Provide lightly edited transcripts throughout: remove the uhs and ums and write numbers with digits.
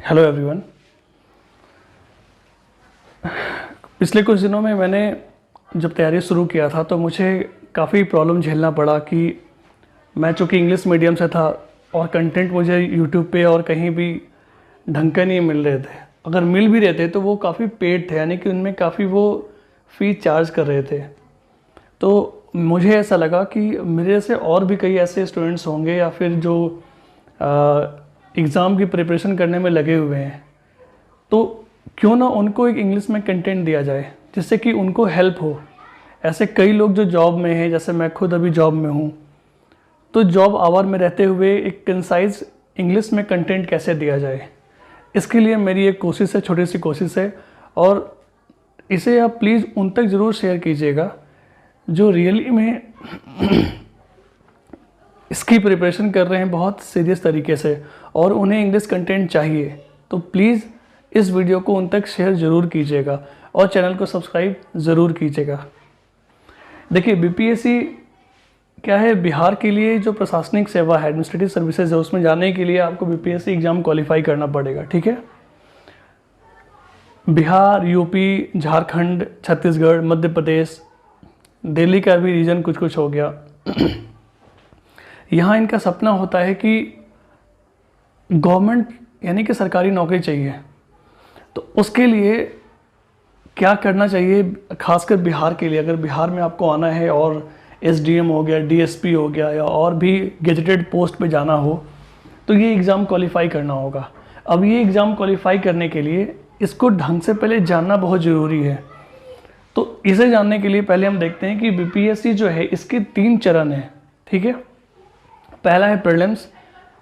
Hello everyone. पिछले कुछ दिनों में मैंने जब तैयारी शुरू किया था तो मुझे काफ़ी प्रॉब्लम झेलना पड़ा कि मैं चूँकि इंग्लिश मीडियम से था और कंटेंट मुझे यूट्यूब पे और कहीं भी ढंग के नहीं मिल रहे थे। अगर मिल भी रहे थे तो वो काफ़ी पेड थे, यानी कि उनमें काफ़ी वो फ़ीस चार्ज कर रहे थे। तो मुझे ऐसा लगा कि मेरे से और भी कई ऐसे स्टूडेंट्स होंगे या फिर जो एग्ज़ाम की प्रिपरेशन करने में लगे हुए हैं, तो क्यों ना उनको एक इंग्लिश में कंटेंट दिया जाए जिससे कि उनको हेल्प हो। ऐसे कई लोग जो जॉब में हैं, जैसे मैं खुद अभी जॉब में हूँ, तो जॉब आवर में रहते हुए एक कंसाइज इंग्लिश में कंटेंट कैसे दिया जाए, इसके लिए मेरी एक कोशिश है, छोटी सी कोशिश है। और इसे आप प्लीज़ उन तक ज़रूर शेयर कीजिएगा जो रियली में इसकी प्रिपरेशन कर रहे हैं बहुत सीरियस तरीके से और उन्हें इंग्लिश कंटेंट चाहिए। तो प्लीज़ इस वीडियो को उन तक शेयर ज़रूर कीजिएगा और चैनल को सब्सक्राइब ज़रूर कीजिएगा। देखिए, बीपीएससी क्या है, बिहार के लिए जो प्रशासनिक सेवा है, एडमिनिस्ट्रेटिव सर्विसेज है, उसमें जाने के लिए आपको बीपीएससी एग्ज़ाम क्वालिफाई करना पड़ेगा। ठीक है, बिहार, यूपी, झारखंड, छत्तीसगढ़, मध्य प्रदेश, दिल्ली का भी रीजन कुछ कुछ हो गया। यहाँ इनका सपना होता है कि गवर्नमेंट यानी कि सरकारी नौकरी चाहिए। तो उसके लिए क्या करना चाहिए, खासकर बिहार के लिए, अगर बिहार में आपको आना है और एसडीएम हो गया, डीएसपी हो गया या और भी गेजेटेड पोस्ट पे जाना हो, तो ये एग्ज़ाम क्वालिफाई करना होगा। अब ये एग्ज़ाम क्वालिफाई करने के लिए इसको ढंग से पहले जानना बहुत ज़रूरी है। तो इसे जानने के लिए पहले हम देखते हैं कि बीपीएससी जो है इसके 3 चरण हैं। ठीक है, पहला है प्रीलिम्स,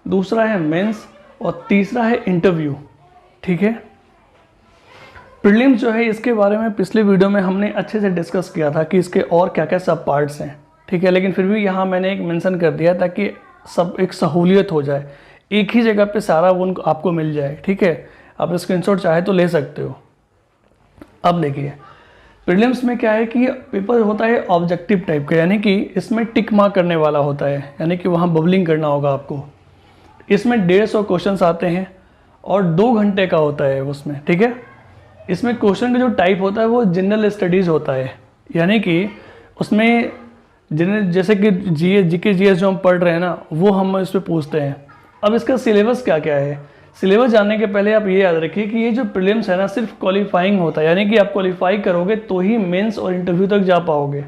दूसरा है मेंस और तीसरा है इंटरव्यू। ठीक है, प्रीलिम्स जो है इसके बारे में पिछले वीडियो में हमने अच्छे से डिस्कस किया था कि इसके और क्या क्या सब पार्ट्स हैं। ठीक है, लेकिन फिर भी यहाँ मैंने एक मेंशन कर दिया ताकि सब एक सहूलियत हो जाए, एक ही जगह पे सारा वो आपको मिल जाए। ठीक है, आप स्क्रीनशॉट चाहे तो ले सकते हो। अब देखिए, प्रीलिम्स में क्या है कि पेपर होता है ऑब्जेक्टिव टाइप का, यानी कि इसमें टिक मार्क करने वाला होता है, यानी कि वहाँ बबलिंग करना होगा आपको। इसमें 150 क्वेश्चंस आते हैं और 2 घंटे का होता है उसमें। ठीक है, इसमें क्वेश्चन का जो टाइप होता है वो जनरल स्टडीज़ होता है, यानी कि उसमें जैसे कि जीके जीएस जो हम पढ़ रहे हैं ना, वो हम इस पर पूछते हैं। अब इसका सिलेबस क्या क्या है, सिलेबस जानने के पहले आप ये याद रखिए कि ये जो प्रीलिम्स है ना सिर्फ क्वालिफाइंग होता है, यानी कि आप क्वालिफाई करोगे तो ही मेंस और इंटरव्यू तक जा पाओगे।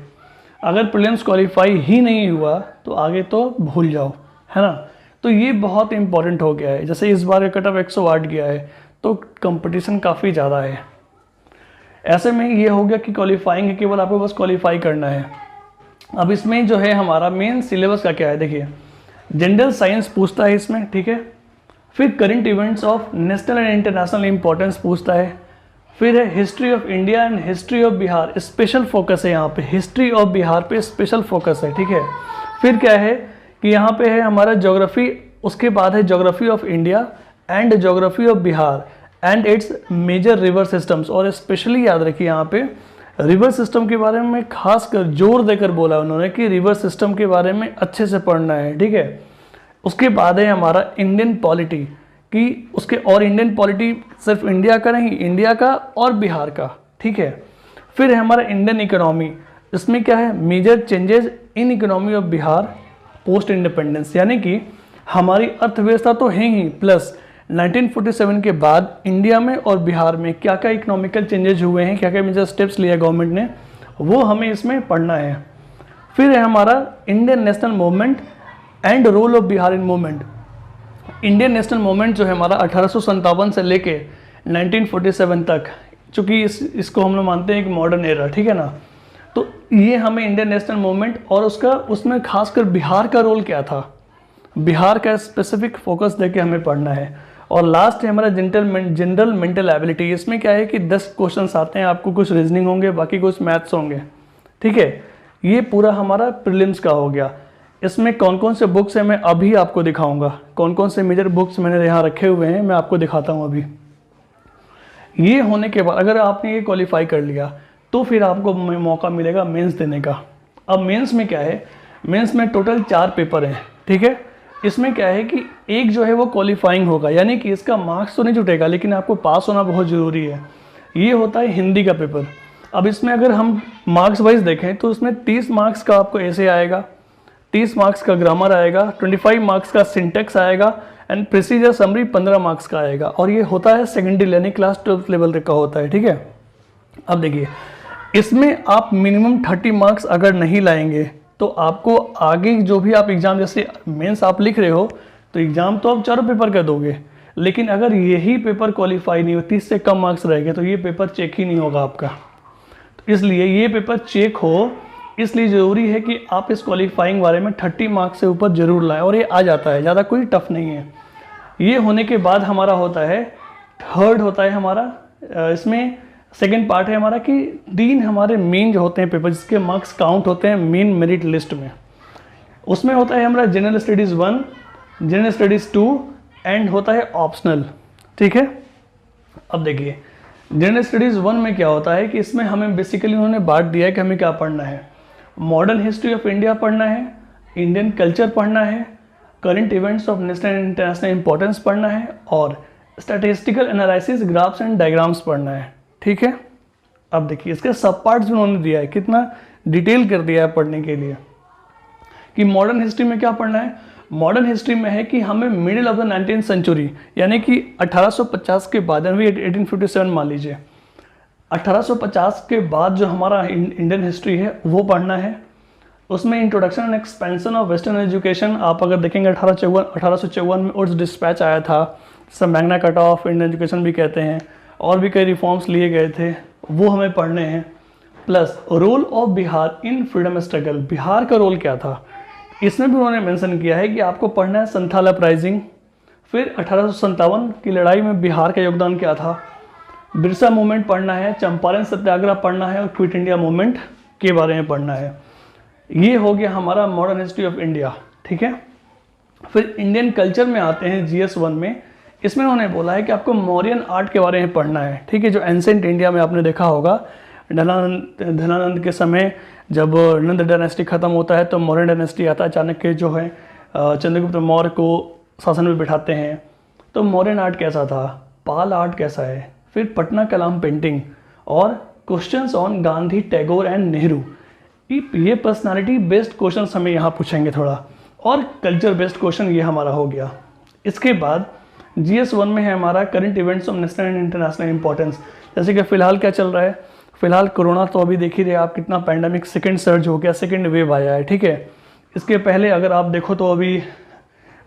अगर प्रीलिम्स क्वालिफाई ही नहीं हुआ तो आगे तो भूल जाओ, है ना। तो ये बहुत इंपॉर्टेंट हो गया है। जैसे इस बार कट ऑफ 108 गया है तो कंपटीशन काफ़ी ज़्यादा है। ऐसे में ये हो गया कि क्वालिफाइंग है, केवल आपको बस क्वालिफाई करना है। अब इसमें जो है हमारा मेन सिलेबस का क्या है, देखिए, जनरल साइंस पूछता है इसमें। ठीक है, फिर current events of national and international importance पूछता है, फिर है history of India and history of Bihar, special focus है यहाँ पे, हिस्ट्री ऑफ बिहार पे स्पेशल फोकस है। ठीक है, फिर क्या है कि यहाँ पे है हमारा ज्योग्राफी, उसके बाद है geography of India and geography of Bihar and its major river systems. और स्पेशली याद रखिए यहाँ पे रिवर सिस्टम के बारे में खासकर जोर देकर बोला उन्होंने कि रिवर सिस्टम के बारे में अच्छे से पढ़ना है। ठीक है, उसके बाद है हमारा इंडियन पॉलिटी कि उसके, और इंडियन पॉलिटी सिर्फ इंडिया का नहीं, इंडिया का और बिहार का। ठीक है, फिर है हमारा इंडियन इकोनॉमी, इसमें क्या है, major changes in economy of Bihar post independence, यानी कि हमारी अर्थव्यवस्था तो है ही, प्लस 1947 के बाद इंडिया में और बिहार में क्या क्या इकोनॉमिकल चेंजेस हुए हैं, क्या क्या मेजर स्टेप्स लिया गवर्नमेंट ने, वो हमें इसमें पढ़ना है। फिर है हमारा Indian national movement and role of Bihar in movement. Indian national movement जो है हमारा 1857 से लेके 1947 तक, चूँकि इसको हम लोग मानते हैं एक मॉडर्न एरा। ठीक है ना, तो ये हमें इंडियन नेशनल मूवमेंट और उसमें खासकर बिहार का रोल क्या था, बिहार का स्पेसिफिक फोकस देके हमें पढ़ना है। और लास्ट है हमारा जनरल मेंटल एबिलिटी, इसमें क्या है कि 10 क्वेश्चंस आते हैं आपको, कुछ रीजनिंग होंगे, बाकी कुछ मैथ्स होंगे। ठीक है, ये पूरा हमारा प्रीलिम्स का हो गया। इसमें कौन कौन से बुक्स हैं मैं अभी आपको दिखाऊंगा, कौन कौन से मेजर बुक्स मैंने यहाँ रखे हुए हैं मैं आपको दिखाता हूँ अभी। ये होने के बाद अगर आपने ये क्वालिफाई कर लिया तो फिर आपको मौका मिलेगा मेंस देने का। अब मेंस में क्या है, मेंस में टोटल 4 पेपर हैं। ठीक है, इसमें क्या है कि एक जो है वो क्वालिफाइंग होगा, यानी कि इसका मार्क्स तो नहीं जुटेगा लेकिन आपको पास होना बहुत ज़रूरी है। ये होता है हिंदी का पेपर। अब इसमें अगर हम मार्क्स वाइज देखें तो उसमें 30 मार्क्स का आपको ऐसे आएगा, 30 मार्क्स का ग्रामर आएगा, 25 मार्क्स का सिंटेक्स आएगा एंड प्रोसीजर समरी 15 मार्क्स का आएगा। और ये होता है सेकेंडरी यानी क्लास 12 लेवल का होता है, ठीक है। अब देखिए इसमें आप मिनिमम 30 मार्क्स अगर नहीं लाएंगे तो आपको आगे जो भी आप एग्ज़ाम, जैसे मेंस आप लिख रहे हो तो एग्ज़ाम तो आप चारों पेपर का दोगे, लेकिन अगर यही पेपर क्वालिफाई नहीं हो, 30 से कम मार्क्स रहेंगे तो ये पेपर चेक ही नहीं होगा आपका। तो इसलिए ये पेपर चेक हो, इसलिए ज़रूरी है कि आप इस क्वालिफाइंग वाले में 30 मार्क्स से ऊपर ज़रूर लाएं, और ये आ जाता है, ज़्यादा कोई टफ नहीं है। ये होने के बाद हमारा होता है थर्ड होता है हमारा, इसमें सेकंड पार्ट है हमारा कि 3 हमारे मेन जो होते हैं पेपर जिसके मार्क्स काउंट होते हैं मेन मेरिट लिस्ट में। उसमें होता है हमारा general studies 1, general studies 2 and होता है ऑप्शनल, ठीक है। अब देखिए जनरल स्टडीज़ 1 में क्या होता है कि इसमें हमें बेसिकली उन्होंने बांट दिया है कि हमें क्या पढ़ना है। मॉडर्न हिस्ट्री ऑफ इंडिया पढ़ना है, इंडियन कल्चर पढ़ना है, current events of national and international importance पढ़ना है, और statistical analysis, graphs and diagrams पढ़ना है, ठीक है। अब देखिए इसके सब पार्ट्स उन्होंने दिया है, कितना डिटेल कर दिया है पढ़ने के लिए कि मॉडर्न हिस्ट्री में क्या पढ़ना है। मॉडर्न हिस्ट्री में है कि हमें middle of the 19th century यानी कि 1850 के बाद, 1857 मान लीजिए, 1850 के बाद जो हमारा इंडियन हिस्ट्री है वो पढ़ना है। उसमें introduction and expansion of western education आप अगर देखेंगे 1854 में उर्स डिस्पैच आया था, जिसे Magna carta of Indian education भी कहते हैं, और भी कई रिफॉर्म्स लिए गए थे, वो हमें पढ़ने हैं। Plus role of Bihar in freedom struggle, Bihar का रोल क्या था इसमें भी उन्होंने मेंशन किया है कि आपको पढ़ना है संथाल अपराइजिंग, फिर 1857 की लड़ाई में बिहार का योगदान क्या था, बिरसा मूवमेंट पढ़ना है, चंपारण सत्याग्रह पढ़ना है, और क्विट इंडिया मूवमेंट के बारे में पढ़ना है। ये हो गया हमारा मॉडर्न हिस्ट्री ऑफ इंडिया, ठीक है। फिर इंडियन कल्चर में आते हैं GS 1 में। इसमें उन्होंने बोला है कि आपको मौर्यन आर्ट के बारे में पढ़ना है, ठीक है। जो एंसेंट इंडिया में आपने देखा होगा धनानंद के समय जब नंद डायनेस्टी खत्म होता है तो मौर्य डायनेस्टी आता है, अचानक के जो है चंद्रगुप्त मौर्य को शासन में बिठाते हैं। तो मौर्यन आर्ट कैसा था, पाल आर्ट कैसा है, फिर पटना कलाम पेंटिंग, और questions on Gandhi, Tagore and Nehru. ये पर्सनालिटी बेस्ड क्वेश्चन हमें यहाँ पूछेंगे थोड़ा, और कल्चर बेस्ड क्वेश्चन ये हमारा हो गया। इसके बाद GS 1 में है हमारा current events of national and international importance. जैसे कि फिलहाल क्या चल रहा है, फिलहाल कोरोना तो अभी देख ही रहे आप, कितना पैंडमिक सेकंड सर्ज हो गया, सेकंड वेव आया है, ठीक है। इसके पहले अगर आप देखो तो अभी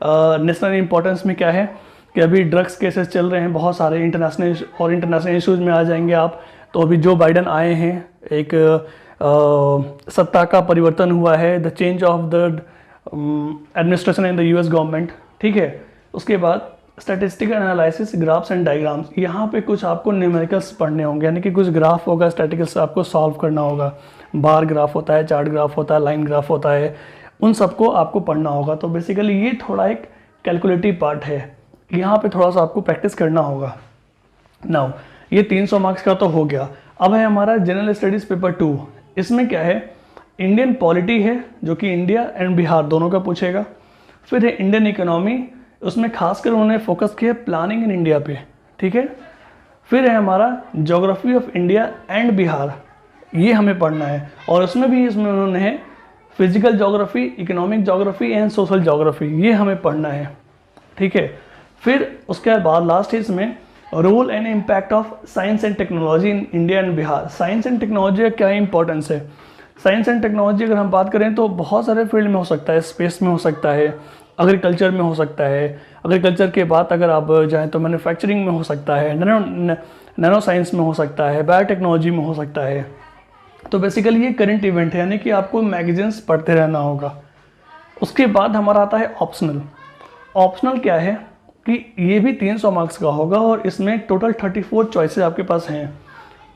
नेशनल इंपॉर्टेंस में क्या है कि अभी ड्रग्स केसेस चल रहे हैं बहुत सारे, इंटरनेशनल इश्यूज़ में आ जाएंगे आप। तो अभी जो बाइडन आए हैं, एक सत्ता का परिवर्तन हुआ है, the change of the administration in the US government, ठीक है। उसके बाद statistical analysis, graphs and diagrams, यहाँ पे कुछ आपको न्यूमेरिकल्स पढ़ने होंगे, यानी कि कुछ ग्राफ होगा, स्टैटिकल्स आपको सॉल्व करना होगा। बार ग्राफ होता है, चार्ट ग्राफ होता है, लाइन ग्राफ होता है, उन सबको आपको पढ़ना होगा। तो बेसिकली ये थोड़ा एक कैलकुलेटिव पार्ट है, यहाँ पे थोड़ा सा आपको प्रैक्टिस करना होगा। नाउ ये 300 मार्क्स का तो हो गया। अब है हमारा जनरल स्टडीज़ पेपर 2। इसमें क्या है, इंडियन पॉलिटी है जो कि इंडिया एंड बिहार दोनों का पूछेगा। फिर है इंडियन इकोनॉमी, उसमें खासकर उन्होंने फोकस किया प्लानिंग इन इंडिया पे, ठीक है। फिर है हमारा geography of India and Bihar, ये हमें पढ़ना है, और उसमें उन्होंने है physical geography, economic geography and social geography, ये हमें पढ़ना है, ठीक है। फिर उसके बाद लास्ट है इसमें role and impact of science and technology in India and Bihar. Science and technology का क्या इंपॉर्टेंस है, साइंस एंड टेक्नोलॉजी अगर हम बात करें तो बहुत सारे फील्ड में हो सकता है, स्पेस में हो सकता है, एग्रीकल्चर में हो सकता है, एग्रीकल्चर के बाद अगर आप जाएँ तो मैन्युफैक्चरिंग में हो सकता है, नैनो साइंस में हो सकता है, बायोटेक्नोलॉजी में हो सकता है। तो बेसिकली ये करंट इवेंट है, यानी कि आपको मैगजीन्स पढ़ते रहना होगा। उसके बाद हमारा आता है ऑप्शनल। ऑप्शनल क्या है कि ये भी 300 मार्क्स का होगा, और इसमें टोटल 34 चॉइसेस आपके पास हैं।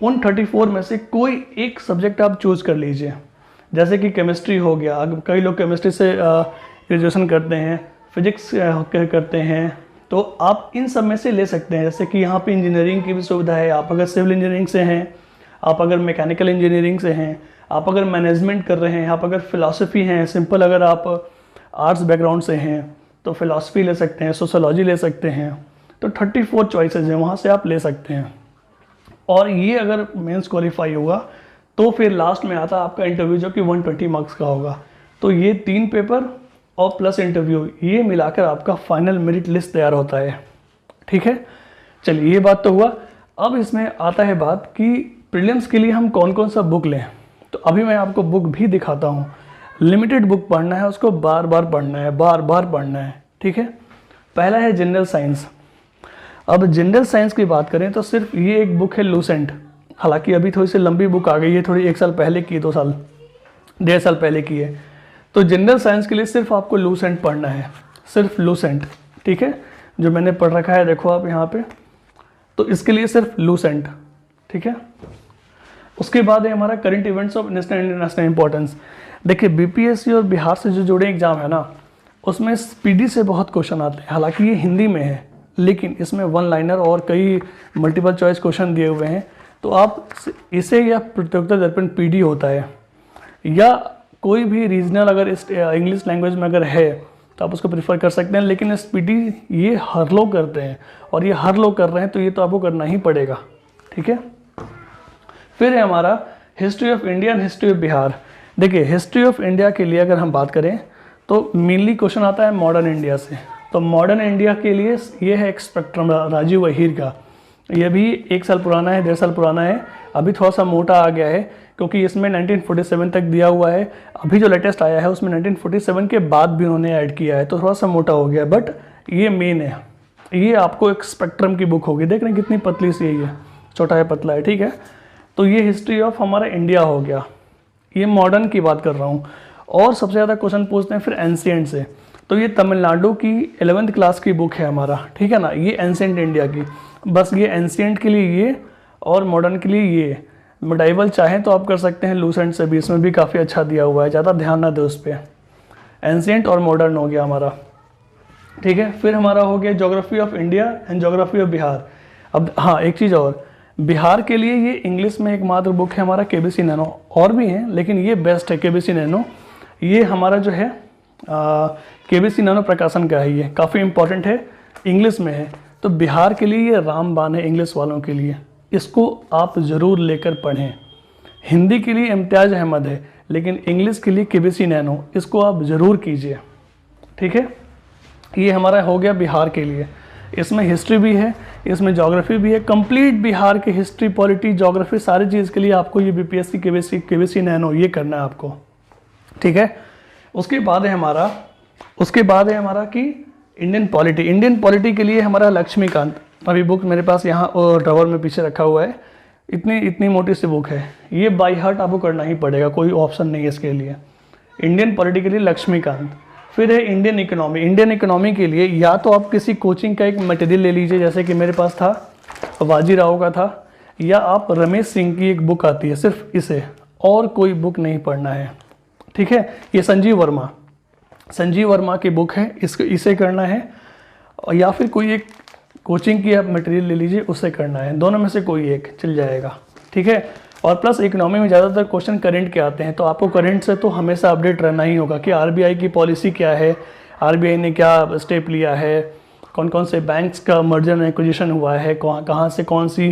उन 34 में से कोई एक सब्जेक्ट आप चूज़ कर लीजिए, जैसे कि केमिस्ट्री हो गया, अगर कई लोग केमिस्ट्री से ग्रेजुएशन करते हैं, फिजिक्स करते हैं, तो आप इन सब में से ले सकते हैं। जैसे कि यहाँ पे इंजीनियरिंग की भी सुविधा है, आप अगर सिविल इंजीनियरिंग से हैं, आप अगर मैकेनिकल इंजीनियरिंग से हैं, आप अगर मैनेजमेंट कर रहे हैं, आप अगर फिलॉसफी हैं, सिंपल अगर आप आर्ट्स बैकग्राउंड से हैं, तो फिलॉसफी ले सकते हैं, सोशोलॉजी ले सकते हैं। तो 34 चॉइसेस हैं, वहाँ से आप ले सकते हैं। और ये अगर मेंस क्वालिफाई हुआ तो फिर लास्ट में आता है आपका इंटरव्यू, जो कि 120 मार्क्स का होगा। तो ये 3 पेपर और प्लस इंटरव्यू, ये मिलाकर आपका फाइनल मेरिट लिस्ट तैयार होता है। ठीक है, चलिए ये बात तो हुआ। अब इसमें आता है बात कि प्रीलिम्स के लिए हम कौन कौन सा बुक लें। तो अभी मैं आपको बुक भी दिखाता हूँ। लिमिटेड बुक पढ़ना है, उसको बार बार पढ़ना है, बार बार पढ़ना है। ठीक है, पहला है जनरल साइंस। अब जनरल साइंस की बात करें तो सिर्फ ये एक बुक है लूसेंट, हालांकि अभी थोड़ी सी लंबी बुक आ गई है, थोड़ी 1 साल पहले की, 2 साल 1.5 साल पहले की है। तो जनरल साइंस के लिए सिर्फ आपको लूसेंट पढ़ना है, सिर्फ लूसेंट। ठीक है, जो मैंने पढ़ रखा है देखो आप यहाँ पे, तो इसके लिए सिर्फ लूसेंट। ठीक है, उसके बाद है हमारा current events of national and international importance. देखिए बीपीएससी और बिहार से जो जुड़े एग्जाम है ना, उसमें पीडी से बहुत क्वेश्चन आते हैं। हालांकि ये हिंदी में है, लेकिन इसमें 1 लाइनर और कई मल्टीपल चॉइस क्वेश्चन दिए हुए हैं। तो आप इसे, या प्रतियोगिता दर्पण पीडी होता है, या कोई भी रीजनल अगर इस इंग्लिश लैंग्वेज में अगर है तो आप उसको प्रीफर कर सकते हैं। लेकिन इस पीडी ये हर लोग करते हैं, और ये हर लोग कर रहे हैं, तो ये तो आपको करना ही पड़ेगा। ठीक है, फिर है हमारा history of India and history of Bihar. देखिए हिस्ट्री ऑफ इंडिया के लिए अगर हम बात करें तो मेनली क्वेश्चन आता है मॉडर्न इंडिया से। तो मॉडर्न इंडिया के लिए ये है एक स्पेक्ट्रम राजीव वहीर का, ये भी 1 साल पुराना है, 1.5 साल पुराना है। अभी थोड़ा सा मोटा आ गया है, क्योंकि इसमें 1947 तक दिया हुआ है। अभी जो लेटेस्ट आया है उसमें 1947 के बाद भी उन्होंने ऐड किया है, तो थोड़ा सा मोटा हो गया, बट ये मेन है। ये आपको एक स्पेक्ट्रम की बुक होगी, देख रहे हैं कितनी पतली सी है, ये छोटा है पतला है। ठीक है, तो ये हिस्ट्री ऑफ हमारा इंडिया हो गया, ये मॉडर्न की बात कर रहा हूँ। और सबसे ज़्यादा क्वेश्चन पूछते हैं फिर एंशिएंट से। तो ये तमिलनाडु की 11th क्लास की बुक है हमारा, ठीक है ना, ये एंशिएंट इंडिया की। बस ये एंशिएंट के लिए ये, और मॉडर्न के लिए ये। मिडाइवल चाहें तो आप कर सकते हैं लूसेंट से भी, इसमें भी काफ़ी अच्छा दिया हुआ है, ज़्यादा ध्यान ना दे उस पर। एंशिएंट और मॉडर्न हो गया हमारा। ठीक है, फिर हमारा हो गया geography of India and geography of Bihar. अब हाँ, एक चीज़ और, बिहार के लिए ये इंग्लिश में एकमात्र बुक है हमारा केबीसी नैनो, और भी हैं लेकिन ये बेस्ट है केबीसी नैनो। ये हमारा जो है केबीसी नैनो प्रकाशन का है, ये काफ़ी इंपॉर्टेंट है, इंग्लिश में है। तो बिहार के लिए ये रामबाण है इंग्लिश वालों के लिए, इसको आप ज़रूर लेकर पढ़ें। हिंदी के लिए इम्तियाज़ अहमद है, लेकिन इंग्लिश के लिए केबीसी नैनो, इसको आप ज़रूर कीजिए। ठीक है, ये हमारा हो गया बिहार के लिए। इसमें हिस्ट्री भी है, इसमें ज्योग्राफी भी है, कंप्लीट बिहार के हिस्ट्री, पॉलिटी, ज्योग्राफी, सारी चीज़ के लिए आपको ये बीपीएससी केबीसी नैनो ये करना है आपको। ठीक है, उसके बाद है हमारा कि इंडियन पॉलिटी के लिए हमारा लक्ष्मीकांत, अभी बुक मेरे पास यहाँ ड्रॉवर में पीछे रखा हुआ है, इतनी मोटी सी बुक है, ये बाई हार्ट आपको करना ही पड़ेगा, कोई ऑप्शन नहीं है इसके लिए। इंडियन पॉलिटी के लिए लक्ष्मीकांत। फिर है इंडियन इकोनॉमी के लिए या तो आप किसी कोचिंग का एक मटेरियल ले लीजिए, जैसे कि मेरे पास था बाजीराव का था, या आप रमेश सिंह की एक बुक आती है, सिर्फ इसे, और कोई बुक नहीं पढ़ना है। ठीक है, ये संजीव वर्मा की बुक है, इसे करना है, या फिर कोई एक कोचिंग की आप मटेरियल ले लीजिए, उससे करना है, दोनों में से कोई एक चल जाएगा। ठीक है, और प्लस इकोनॉमी में ज़्यादातर क्वेश्चन करंट के आते हैं, तो आपको करंट से तो हमेशा अपडेट रहना ही होगा कि आरबीआई की पॉलिसी क्या है, आरबीआई ने क्या स्टेप लिया है, कौन कौन से बैंक्स का मर्जर एंड एक्विजिशन हुआ है, कहाँ से कौन सी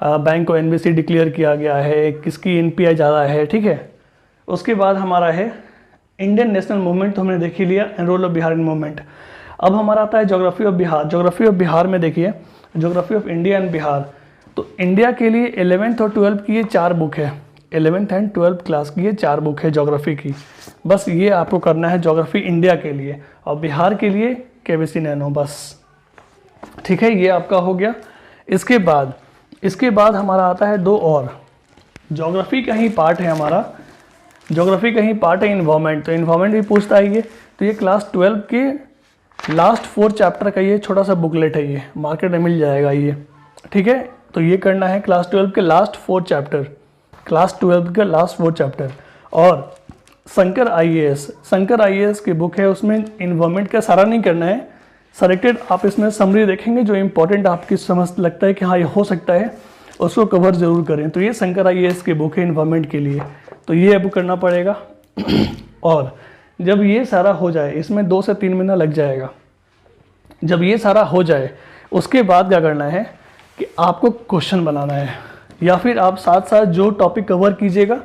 बैंक को एनबीसी डिक्लेयर किया गया है, किसकी एनपीआई ज़्यादा है। ठीक है, उसके बाद हमारा है इंडियन नेशनल मूवमेंट, तो हमने देख ही लिया, and role of Bihar in movement. अब हमारा आता है ज्योग्राफी ऑफ बिहार में देखिए, geography of India and Bihar. तो इंडिया के लिए 11th और 12th की ये 4 बुक है, 11th एंड 12th क्लास की ये 4 बुक है ज्योग्राफी की। बस ये आपको करना है ज्योग्राफी इंडिया के लिए, और बिहार के लिए केबीसी नैनो, बस। ठीक है, ये आपका हो गया। इसके बाद हमारा आता है 2 और, ज्योग्राफी का ही पार्ट है हमारा, ज्योग्राफी का ही पार्ट है इन्वायरमेंट। तो इन्वायरमेंट भी पूछता है ये, तो ये क्लास 12 के लास्ट 4 चैप्टर का ये छोटा सा बुकलेट है, ये मार्केट में मिल जाएगा ये। ठीक है, तो ये करना है क्लास 12 के लास्ट 4 चैप्टर। और शंकर आईएएस की बुक है, उसमें इन्वायरमेंट का सारा नहीं करना है, सेलेक्टेड आप इसमें समरी देखेंगे, जो इंपॉर्टेंट आपकी समझ लगता है कि हाँ ये हो सकता है, उसको कवर जरूर करें। तो ये शंकर आईएएस की बुक है इन्वायरमेंट के लिए, तो ये आपको करना पड़ेगा। और जब ये सारा हो जाए, इसमें 2 से 3 महीना लग जाएगा, जब ये सारा हो जाए उसके बाद क्या करना है कि आपको क्वेश्चन बनाना है, या फिर आप साथ साथ जो टॉपिक कवर कीजिएगा,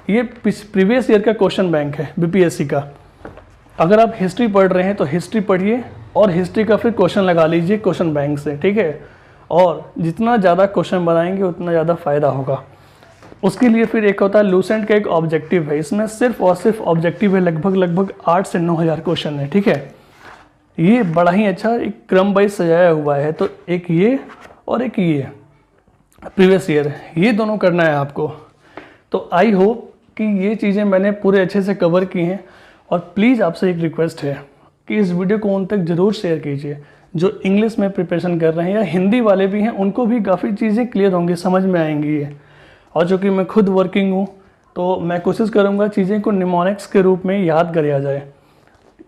ये प्रीवियस ईयर का क्वेश्चन बैंक है बीपीएससी का। अगर आप हिस्ट्री पढ़ रहे हैं तो हिस्ट्री पढ़िए और हिस्ट्री का फिर क्वेश्चन लगा लीजिए क्वेश्चन बैंक से, ठीक है। और जितना ज़्यादा क्वेश्चन बनाएंगे उतना ज़्यादा फ़ायदा होगा। उसके लिए फिर एक होता है लूसेंट का एक ऑब्जेक्टिव है, इसमें सिर्फ और सिर्फ ऑब्जेक्टिव है लगभग 8 से 9 हज़ार क्वेश्चन है, ठीक है। ये बड़ा ही अच्छा एक क्रम वाइज सजाया हुआ है, तो एक ये और एक ये प्रीवियस ईयर, ये दोनों करना है आपको। तो आई होप कि ये चीज़ें मैंने पूरे अच्छे से कवर की हैं। और प्लीज़ आपसे एक रिक्वेस्ट है कि इस वीडियो को उन तक ज़रूर शेयर कीजिए जो इंग्लिश में प्रिपरेशन कर रहे हैं या हिंदी वाले भी हैं, उनको भी काफ़ी चीज़ें क्लियर होंगी, समझ में आएंगी ये। और चूँकि मैं खुद वर्किंग हूँ तो मैं कोशिश करूँगा चीज़ें को निमोनिक्स के रूप में याद कराया जाए,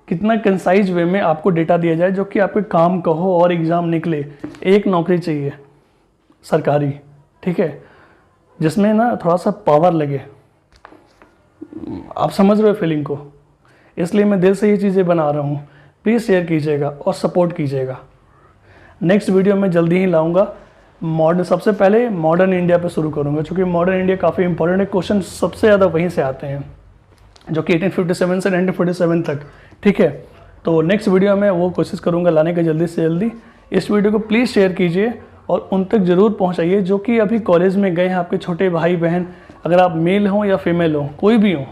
कितना कंसाइज वे में आपको डेटा दिया जाए जो कि आपके काम का हो और एग्ज़ाम निकले। एक नौकरी चाहिए सरकारी, ठीक है, जिसमें ना थोड़ा सा पावर लगे। आप समझ रहे हो फीलिंग को, इसलिए मैं दिल से ये चीज़ें बना रहा हूँ। प्लीज़ शेयर कीजिएगा और सपोर्ट कीजिएगा। नेक्स्ट वीडियो में जल्दी ही लाऊंगा। सबसे पहले मॉडर्न इंडिया पे शुरू करूँगा, क्योंकि मॉडर्न इंडिया काफ़ी इंपॉर्टेंट है, क्वेश्चन सबसे ज़्यादा वहीं से आते हैं, जो कि 1857 से 1947 तक, ठीक है। तो नेक्स्ट वीडियो में वो कोशिश करूँगा लाने का जल्दी से जल्दी। इस वीडियो को प्लीज़ शेयर कीजिए और उन तक ज़रूर पहुँचाइए जो कि अभी कॉलेज में गए हैं, आपके छोटे भाई बहन, अगर आप मेल हों या फीमेल हों, कोई भी हों।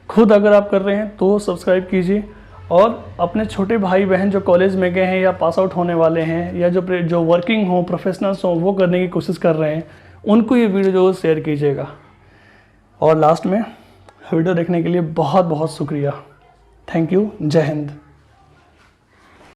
खुद अगर आप कर रहे हैं तो सब्सक्राइब कीजिए, और अपने छोटे भाई बहन जो कॉलेज में गए हैं या पास आउट होने वाले हैं या जो वर्किंग हो, प्रोफेशनल्स हों, वो करने की कोशिश कर रहे हैं, उनको ये वीडियो जो शेयर कीजिएगा। और लास्ट में वीडियो देखने के लिए बहुत बहुत शुक्रिया। Thank you. जय हिंद।